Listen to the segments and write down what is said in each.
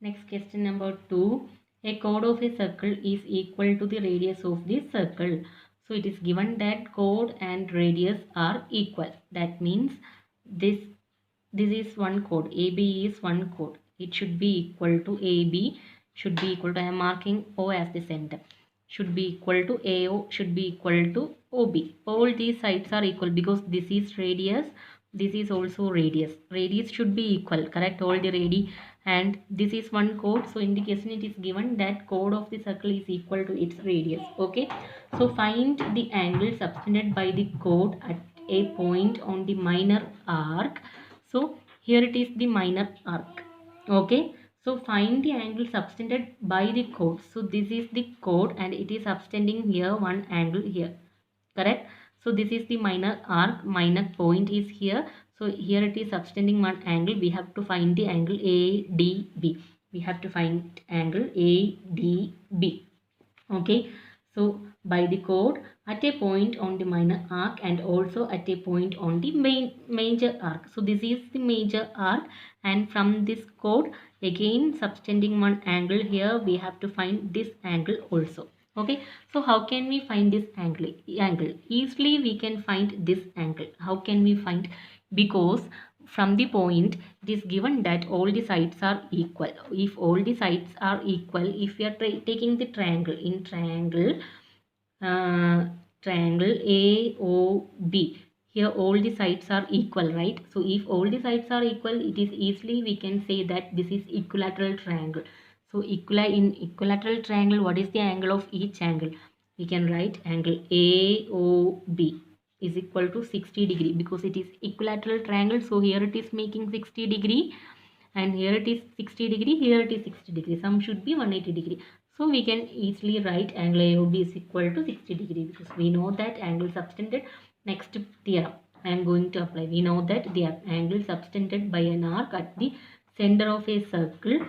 Next question number 2. A chord of a circle is equal to the radius of the circle. So it is given that chord and radius are equal. That means this is one chord. AB is one chord. It should be equal to AB. Should be equal to, I am marking O as the center. Should be equal to AO. Should be equal to OB. All these sides are equal because this is radius. This is also radius. Radius should be equal. Correct? All the radii. And this is one chord. So in the question it is given that chord of the circle is equal to its radius. Okay. So find the angle subtended by the chord at a point on the minor arc. So here it is the minor arc. Okay. So find the angle subtended by the chord. So this is the chord and it is subtending here one angle here. Correct? So this is the minor arc. Minor point is here. So here it is subtending one angle. We have to find the angle ADB. We have to find angle ADB. Okay. So by the chord at a point on the minor arc and also at a point on the major arc. So this is the major arc and from this chord again subtending one angle here, we have to find this angle also. Okay, so how can we find this angle? Easily we can find this angle. How can we find? Because from the point it is given that all the sides are equal. If all the sides are equal, if we are taking the triangle in triangle AOB, here all the sides are equal, right? So if all the sides are equal, it is easily we can say that this is equilateral triangle. So in equilateral triangle, what is the angle of each angle? We can write angle AOB is equal to 60 degree because it is equilateral triangle. So here it is making 60 degree and here it is 60 degree, here it is 60 degree. Sum should be 180 degree. So we can easily write angle AOB is equal to 60 degree because we know that angle subtended. Next theorem I am going to apply. We know that the angle subtended by an arc at the center of a circle,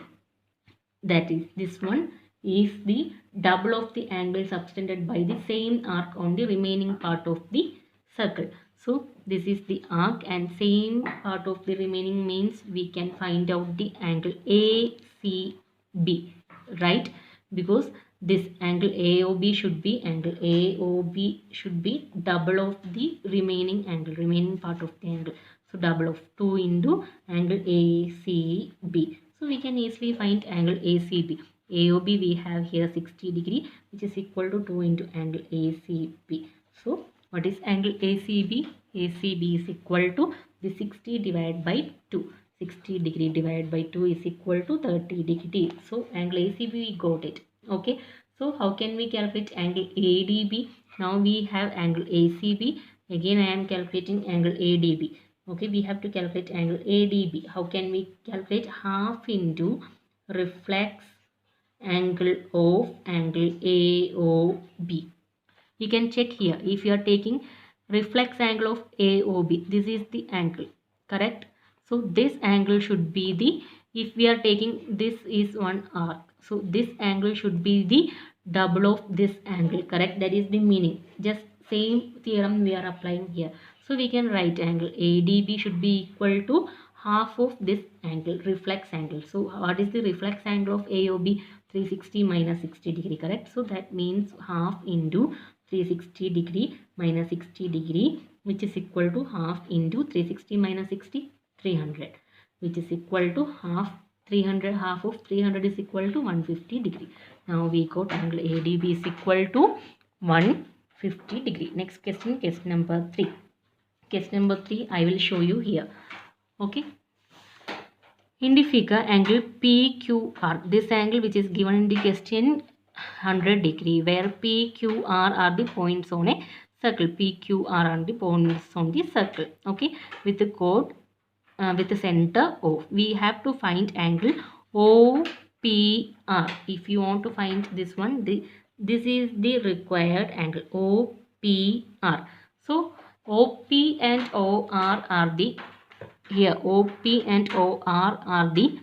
that is this one, is the double of the angle subtended by the same arc on the remaining part of the circle. So this is the arc and same part of the remaining means we can find out the angle ACB, right? Because this angle AOB should be double of the remaining part of the angle. So double of 2 into angle ACB. So we can easily find angle ACB. AOB we have here 60 degree which is equal to 2 into angle ACB. So what is angle ACB? ACB is equal to the 60 divided by 2. 60 degree divided by 2 is equal to 30 degree. So angle ACB we got it. Okay. So how can we calculate angle ADB? Now we have angle ACB. Again I am calculating angle ADB. Okay, we have to calculate angle ADB. How can we calculate? Half into reflex angle of angle AOB. You can check here. If you are taking reflex angle of AOB, this is the angle, correct? So this angle should be the, if we are taking, this is one arc. So this angle should be the double of this angle, correct? That is the meaning. Just same theorem we are applying here. So we can write angle ADB should be equal to half of this angle, reflex angle. So what is the reflex angle of AOB? 360 minus 60 degree, correct? So that means half into 360 degree minus 60 degree, which is equal to half into 360 minus 60, 300, which is equal to half. 300, half of 300 is equal to 150 degree. Now we got angle ADB is equal to 150 degree. Next question, question number 3. Question number 3 I will show you here. Okay. In the figure, angle PQR, this angle which is given in the question 100 degree, where PQR are the points on a circle. PQR are the points on the circle. Okay, with the chord with the center O. We have to find angle OPR. If you want to find this one, this is the required angle OPR. So OP and OR are the, here OP and OR are the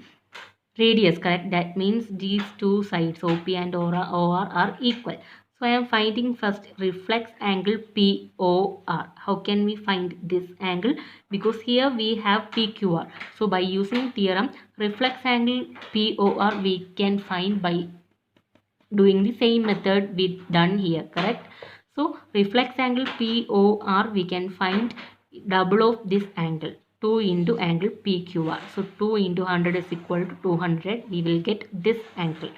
radius, correct? That means these two sides OP and OR are equal. So I am finding first reflex angle POR. How can we find this angle? Because here we have PQR. So by using theorem, reflex angle POR we can find by doing the same method we done here, correct? So reflex angle POR we can find double of this angle, 2 into angle PQR. So 2 into 100 is equal to 200. We will get this angle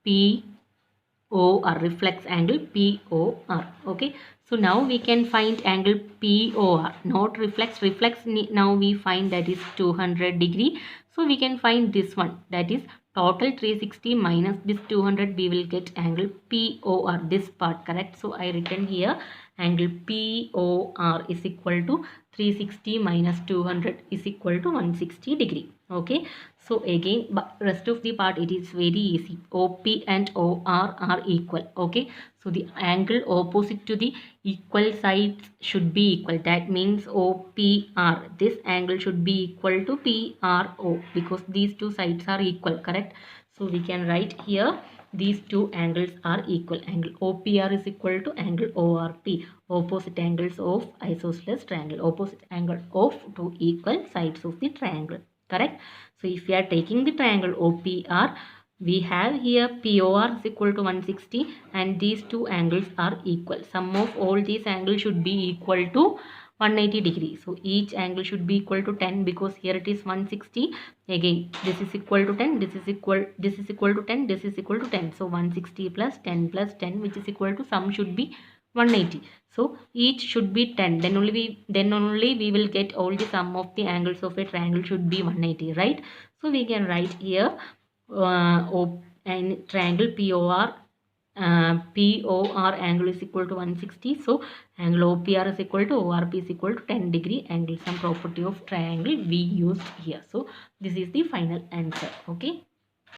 POR, reflex angle POR. Okay, so now we can find angle POR, not reflex. Now we find that is 200 degree. So we can find this one, that is total 360 minus this 200. We will get angle POR, this part, correct? So I written here angle POR is equal to 360 minus 200 is equal to 160 degree. Okay, so again, but rest of the part it is very easy. OP and OR are equal. Okay, so the angle opposite to the equal sides should be equal. That means OPR, this angle should be equal to PRO because these two sides are equal, correct? So we can write here these two angles are equal. Angle OPR is equal to angle ORP, opposite angles of isosceles triangle, opposite angle of two equal sides of the triangle, correct? So if we are taking the triangle OPR, we have here POR is equal to 160 and these two angles are equal. Sum of all these angles should be equal to 180 degrees. So each angle should be equal to 10 because here it is 160. Again, this is equal to 10, this is equal to 10, this is equal to 10. So 160 plus 10 plus 10, which is equal to sum should be 180. So each should be 10. Then only we will get all the sum of the angles of a triangle should be 180, right? So we can write here and triangle POR angle is equal to 160. So angle OPR is equal to ORP is equal to 10 degree angle, some property of triangle we used here. So this is the final answer. Okay.